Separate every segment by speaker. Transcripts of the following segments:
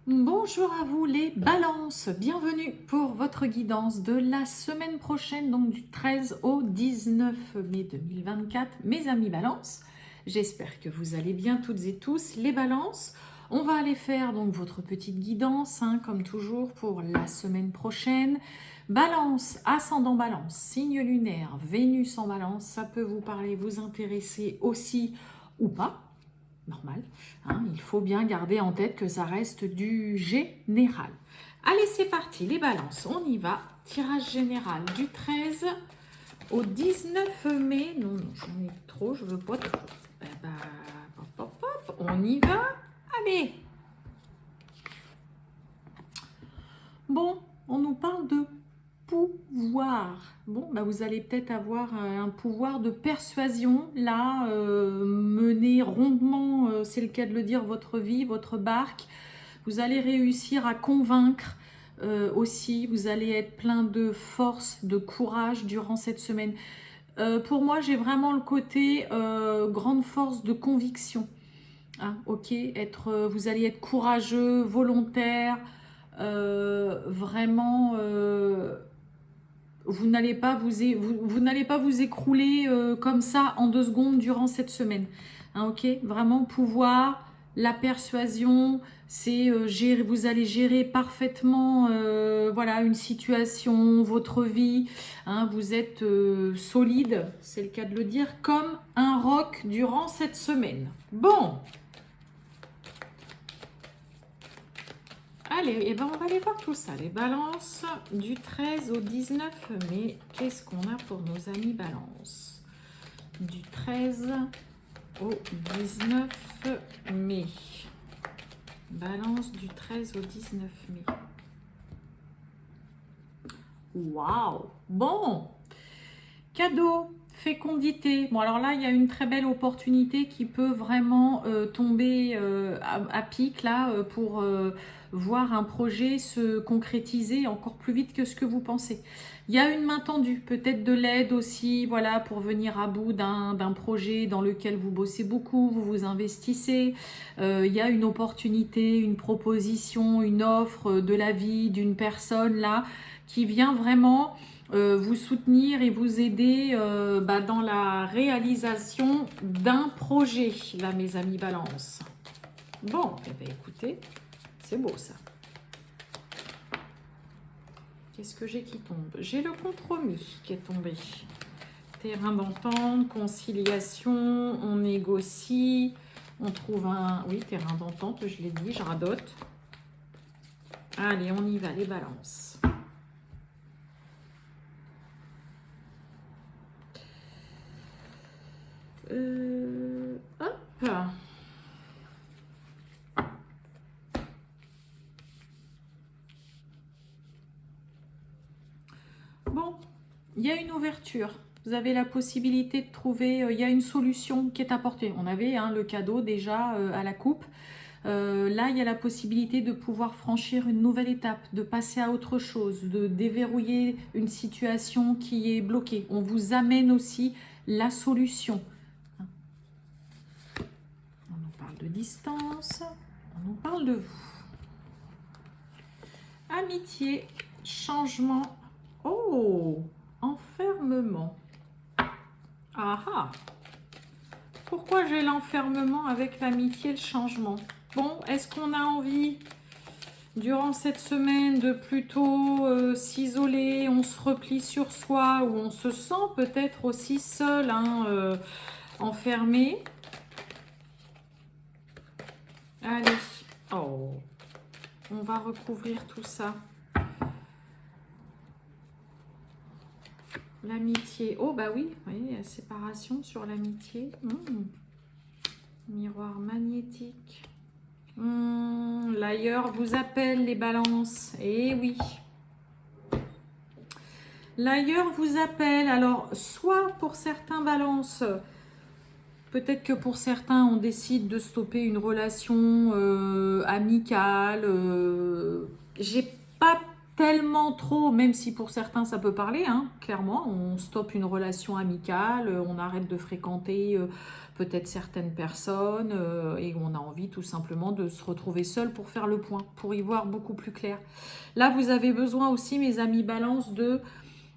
Speaker 1: Bonjour à vous les balances, bienvenue pour votre guidance de la semaine prochaine, donc du 13 au 19 mai 2024. Mes amis balances, j'espère que vous allez bien toutes et tous. Les balances, on va aller faire donc votre petite guidance, comme toujours pour la semaine prochaine. Balance, ascendant balance, signe lunaire, Vénus en balance, ça peut vous parler, vous intéresser aussi ou pas. Normal, il faut bien garder en tête que ça reste du général. Allez, c'est parti, les balances, on y va. Tirage général du 13 au 19 mai. Non, non, j'en ai trop, je veux pas trop. On y va. Allez. Bon, on nous parle de pouvoir. Bon, vous allez peut-être avoir un pouvoir de persuasion, là, mener rondement, c'est le cas de le dire, votre vie, votre barque. Vous allez réussir à convaincre aussi, vous allez être plein de force, de courage durant cette semaine. Pour moi, j'ai vraiment le côté grande force de conviction. Ok, vous allez être courageux, volontaire, vraiment vous n'allez pas vous n'allez pas vous écrouler comme ça en 2 secondes durant cette semaine. Ok, vraiment pouvoir, la persuasion, c'est gérer, vous allez gérer parfaitement voilà, une situation, votre vie. Vous êtes solide, c'est le cas de le dire, comme un roc durant cette semaine. Bon, allez, on va aller voir tout ça. Les balances du 13 au 19 mai. Qu'est-ce qu'on a pour nos amis balances? Du 13 au 19 mai. Balance du 13 au 19 mai. Waouh! Bon! Cadeau, fécondité. Bon, alors là, il y a une très belle opportunité qui peut vraiment tomber à pic, là, pour voir un projet se concrétiser encore plus vite que ce que vous pensez. Il y a une main tendue, peut-être de l'aide aussi, voilà, pour venir à bout d'un projet dans lequel vous bossez beaucoup, vous vous investissez. Il y a une opportunité, une proposition, une offre de la vie d'une personne, là, qui vient vraiment vous soutenir et vous aider dans la réalisation d'un projet, là, mes amis balance. Bon, écoutez, c'est beau ça. Qu'est-ce que j'ai qui tombe? J'ai le compromis qui est tombé. Terrain d'entente, conciliation, on négocie, on trouve un... Oui, terrain d'entente, je l'ai dit, je radote. Allez, on y va, les balances. Hop. Bon, il y a une ouverture. Vous avez la possibilité de trouver, il y a une solution qui est apportée. On avait le cadeau déjà à la coupe. Là, il y a la possibilité de pouvoir franchir une nouvelle étape, de passer à autre chose, de déverrouiller une situation qui est bloquée. On vous amène aussi la solution. On nous parle de distance, on nous parle de vous. Amitié, changement. Oh, enfermement. Ah ah. Pourquoi j'ai l'enfermement avec l'amitié et le changement? Bon, est-ce qu'on a envie, durant cette semaine, de plutôt s'isoler, on se replie sur soi, ou on se sent peut-être aussi seul, enfermé? Allez, oh, on va recouvrir tout ça. L'amitié. Oh, bah oui, la séparation sur l'amitié. Miroir magnétique. L'ailleurs vous appelle, les balances. Eh oui. L'ailleurs vous appelle. Alors, soit pour certains balances, peut-être que pour certains, on décide de stopper une relation amicale. J'ai pas tellement trop, même si pour certains ça peut parler, hein, clairement, on stoppe une relation amicale, on arrête de fréquenter peut-être certaines personnes et on a envie tout simplement de se retrouver seul pour faire le point, pour y voir beaucoup plus clair. Là, vous avez besoin aussi, mes amis Balance, de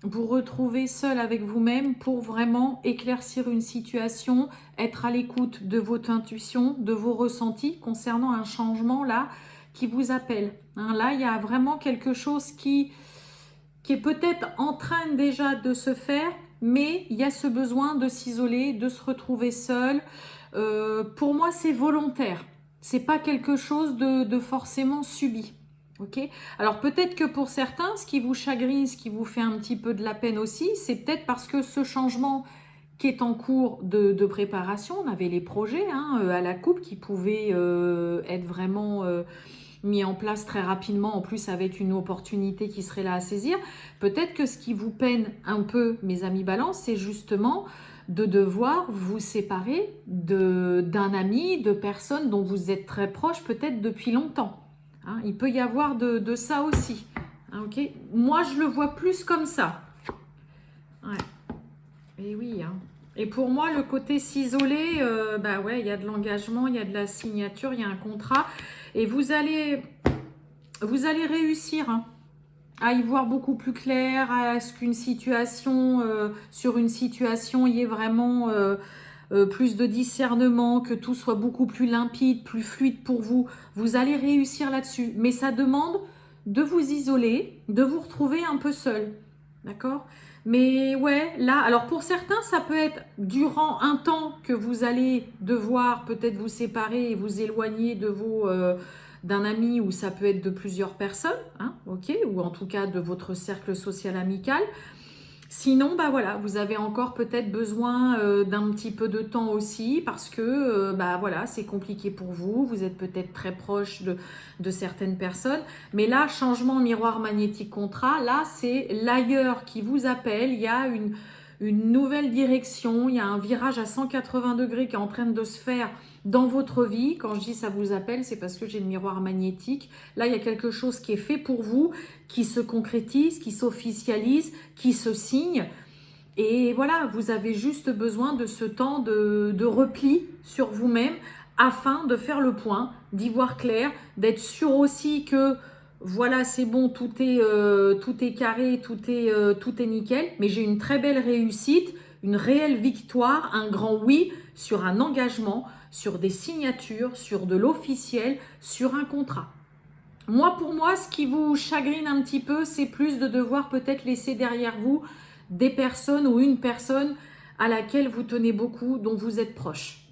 Speaker 1: vous retrouver seul avec vous-même pour vraiment éclaircir une situation, être à l'écoute de votre intuition, de vos ressentis concernant un changement là qui vous appelle. Hein, là, il y a vraiment quelque chose qui est peut-être en train déjà de se faire, mais il y a ce besoin de s'isoler, de se retrouver seul. Pour moi, c'est volontaire. C'est pas quelque chose de forcément subi. Ok. Alors peut-être que pour certains, ce qui vous chagrine, ce qui vous fait un petit peu de la peine aussi, c'est peut-être parce que ce changement qui est en cours de préparation, on avait les projets hein, à la coupe qui pouvaient être vraiment mis en place très rapidement, en plus avec une opportunité qui serait là à saisir. Peut-être que ce qui vous peine un peu, mes amis Balance, c'est justement de devoir vous séparer d'un ami, de personnes dont vous êtes très proche peut-être depuis longtemps. Hein, il peut y avoir de ça aussi. Hein, okay. Moi, je le vois plus comme ça. Ouais. Et oui. Hein. Et pour moi, le côté s'isoler, bah ouais, il y a de l'engagement, il y a de la signature, il y a un contrat. Et vous allez réussir hein, à y voir beaucoup plus clair, à ce qu'une situation, sur une situation, il y ait vraiment plus de discernement, que tout soit beaucoup plus limpide, plus fluide pour vous. Vous allez réussir là-dessus. Mais ça demande de vous isoler, de vous retrouver un peu seul. D'accord ? Mais ouais, là, alors pour certains, ça peut être durant un temps que vous allez devoir peut-être vous séparer et vous éloigner de d'un ami, ou ça peut être de plusieurs personnes, hein, ok, ou en tout cas de votre cercle social amical. Sinon, bah voilà, vous avez encore peut-être besoin d'un petit peu de temps aussi parce que bah voilà, c'est compliqué pour vous. Vous êtes peut-être très proche de certaines personnes. Mais là, changement miroir magnétique contrat, là, c'est l'ailleurs qui vous appelle. Il y a une nouvelle direction, il y a un virage à 180 degrés qui est en train de se faire dans votre vie. Quand je dis ça vous appelle, c'est parce que j'ai le miroir magnétique. Là, il y a quelque chose qui est fait pour vous, qui se concrétise, qui s'officialise, qui se signe. Et voilà, vous avez juste besoin de ce temps de repli sur vous-même afin de faire le point, d'y voir clair, d'être sûr aussi que voilà, c'est bon, tout est carré, tout est nickel, mais j'ai une très belle réussite, une réelle victoire, un grand oui sur un engagement, sur des signatures, sur de l'officiel, sur un contrat. Moi, pour moi, ce qui vous chagrine un petit peu, c'est plus de devoir peut-être laisser derrière vous des personnes ou une personne à laquelle vous tenez beaucoup, dont vous êtes proche.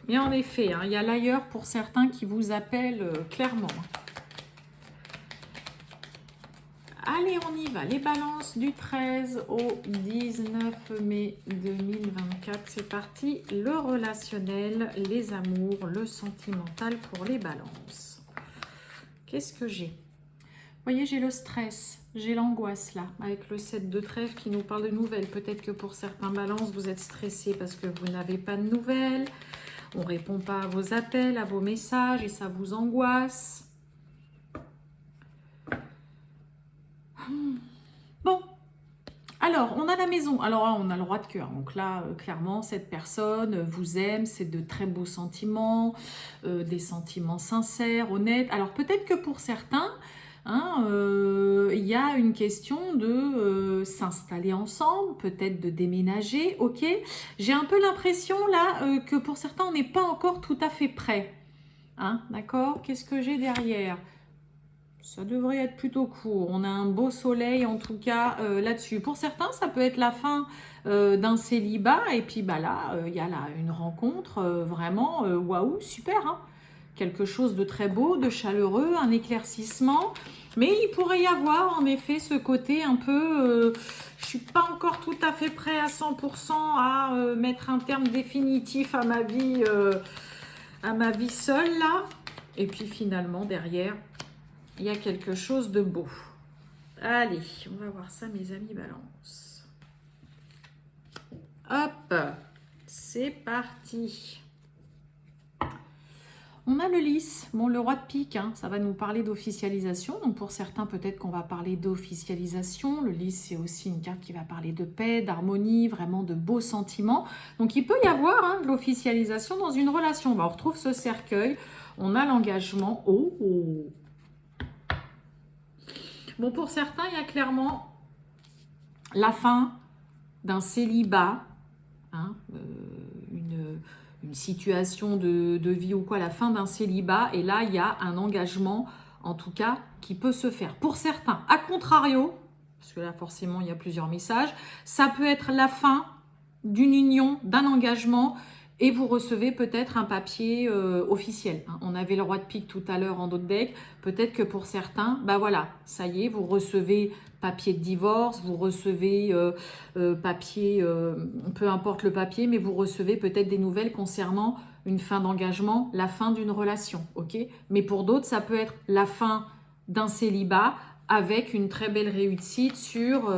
Speaker 1: Mais en effet, hein, il y a l'ailleurs pour certains qui vous appellent clairement. Allez, on y va. Les balances du 13 au 19 mai 2024. C'est parti. Le relationnel, les amours, le sentimental pour les balances. Qu'est-ce que j'ai ? Vous voyez, j'ai le stress, j'ai l'angoisse là, avec le 7 de trèfle qui nous parle de nouvelles. Peut-être que pour certains balances, vous êtes stressés parce que vous n'avez pas de nouvelles. On ne répond pas à vos appels, à vos messages et ça vous angoisse. Bon, alors on a la maison. Alors là, on a le roi de cœur. Donc là, clairement, cette personne vous aime, c'est de très beaux sentiments, des sentiments sincères, honnêtes. Alors peut-être que pour certains, hein, il y a une question de s'installer ensemble, peut-être de déménager, ok. J'ai un peu l'impression là que pour certains, on n'est pas encore tout à fait prêt. Hein, d'accord. Qu'est-ce que j'ai derrière ? Ça devrait être plutôt court. On a un beau soleil en tout cas là-dessus. Pour certains, ça peut être la fin d'un célibat. Et puis bah là, il y a là une rencontre vraiment waouh, super. Hein, quelque chose de très beau, de chaleureux, un éclaircissement. Mais il pourrait y avoir en effet ce côté un peu... je ne suis pas encore tout à fait prêt à 100% à mettre un terme définitif à ma vie seule là. Et puis finalement derrière, il y a quelque chose de beau. Allez, on va voir ça mes amis balance. Hop, c'est parti. On a le lys, bon le roi de pique, hein, ça va nous parler d'officialisation, donc pour certains peut-être qu'on va parler d'officialisation, le lys c'est aussi une carte qui va parler de paix, d'harmonie, vraiment de beaux sentiments, donc il peut y avoir hein, de l'officialisation dans une relation. On retrouve ce cercueil, on a l'engagement, Bon pour certains il y a clairement la fin d'un célibat, hein, une situation de vie ou quoi, la fin d'un célibat, et là il y a un engagement en tout cas qui peut se faire. Pour certains, à contrario, parce que là forcément il y a plusieurs messages, ça peut être la fin d'une union, d'un engagement, et vous recevez peut-être un papier officiel. Hein. On avait le roi de pique tout à l'heure en d'autres decks. Peut-être que pour certains, bah voilà, ça y est, vous recevez papier de divorce, vous recevez papier, peu importe le papier, mais vous recevez peut-être des nouvelles concernant une fin d'engagement, la fin d'une relation, ok? Mais pour d'autres, ça peut être la fin d'un célibat avec une très belle réussite sur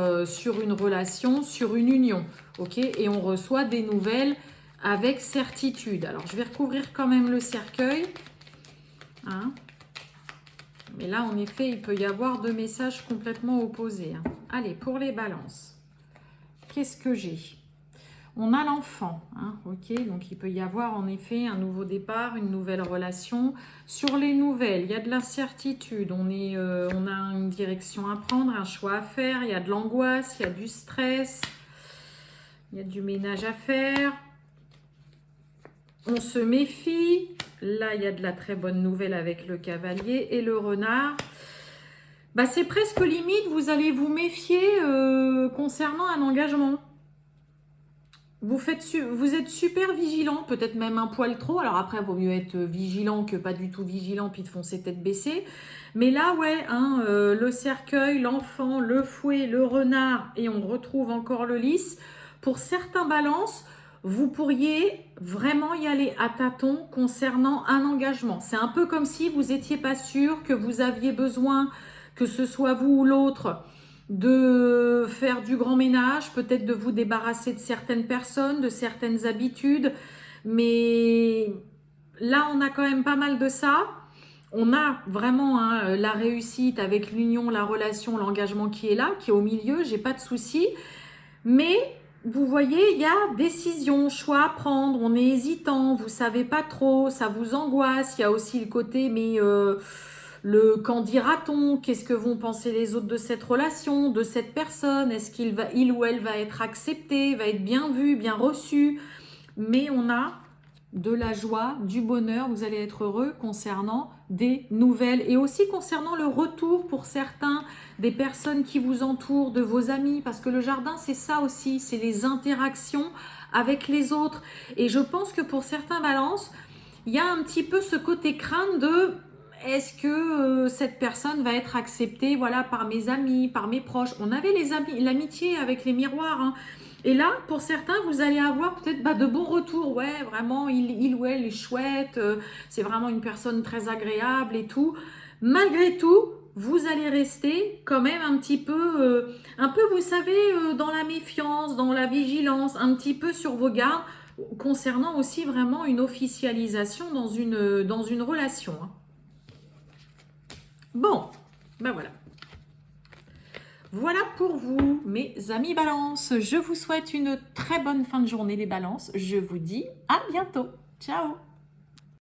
Speaker 1: une relation, sur une union, ok? Et on reçoit des nouvelles avec certitude. Alors, je vais recouvrir quand même le cercueil. Hein. Mais là, en effet, il peut y avoir deux messages complètement opposés. Hein. Allez, pour les balances. Qu'est-ce que j'ai? On a l'enfant. Hein, ok, donc il peut y avoir en effet un nouveau départ, une nouvelle relation. Sur les nouvelles, il y a de l'incertitude. On a une direction à prendre, un choix à faire. Il y a de l'angoisse, il y a du stress. Il y a du ménage à faire. On se méfie. Là, il y a de la très bonne nouvelle avec le cavalier et le renard. Bah, c'est presque limite, vous allez vous méfier concernant un engagement. Vous êtes super vigilant, peut-être même un poil trop. Alors après, il vaut mieux être vigilant que pas du tout vigilant, puis de foncer tête baissée. Mais là, ouais, hein, le cercueil, l'enfant, le fouet, le renard, et on retrouve encore le lys. Pour certains balances, vous pourriez vraiment y aller à tâtons concernant un engagement. C'est un peu comme si vous n'étiez pas sûr que vous aviez besoin, que ce soit vous ou l'autre, de faire du grand ménage, peut-être de vous débarrasser de certaines personnes, de certaines habitudes. Mais là, on a quand même pas mal de ça. On a vraiment hein, la réussite avec l'union, la relation, l'engagement qui est là, qui est au milieu, j'ai pas de souci. Mais vous voyez, il y a décision, choix à prendre, on est hésitant, vous savez pas trop, ça vous angoisse. Il y a aussi le côté, mais le qu'en dira-t-on? Qu'est-ce que vont penser les autres de cette relation, de cette personne? Est-ce il ou elle va être accepté, va être bien vu, bien reçu? Mais on a de la joie, du bonheur, vous allez être heureux concernant des nouvelles et aussi concernant le retour pour certains des personnes qui vous entourent, de vos amis, parce que le jardin c'est ça aussi, c'est les interactions avec les autres. Et je pense que pour certains balances, il y a un petit peu ce côté crainte de est-ce que cette personne va être acceptée voilà, par mes amis, par mes proches. On avait l'amitié avec les miroirs, hein. Et là, pour certains, vous allez avoir peut-être de bons retours. Ouais, vraiment, il ou elle est chouette, c'est vraiment une personne très agréable et tout. Malgré tout, vous allez rester quand même un peu, vous savez, dans la méfiance, dans la vigilance, un petit peu sur vos gardes, concernant aussi vraiment une officialisation dans une relation. Hein. Bon, ben voilà. Voilà pour vous, mes amis Balance. Je vous souhaite une très bonne fin de journée, les Balances. Je vous dis à bientôt. Ciao!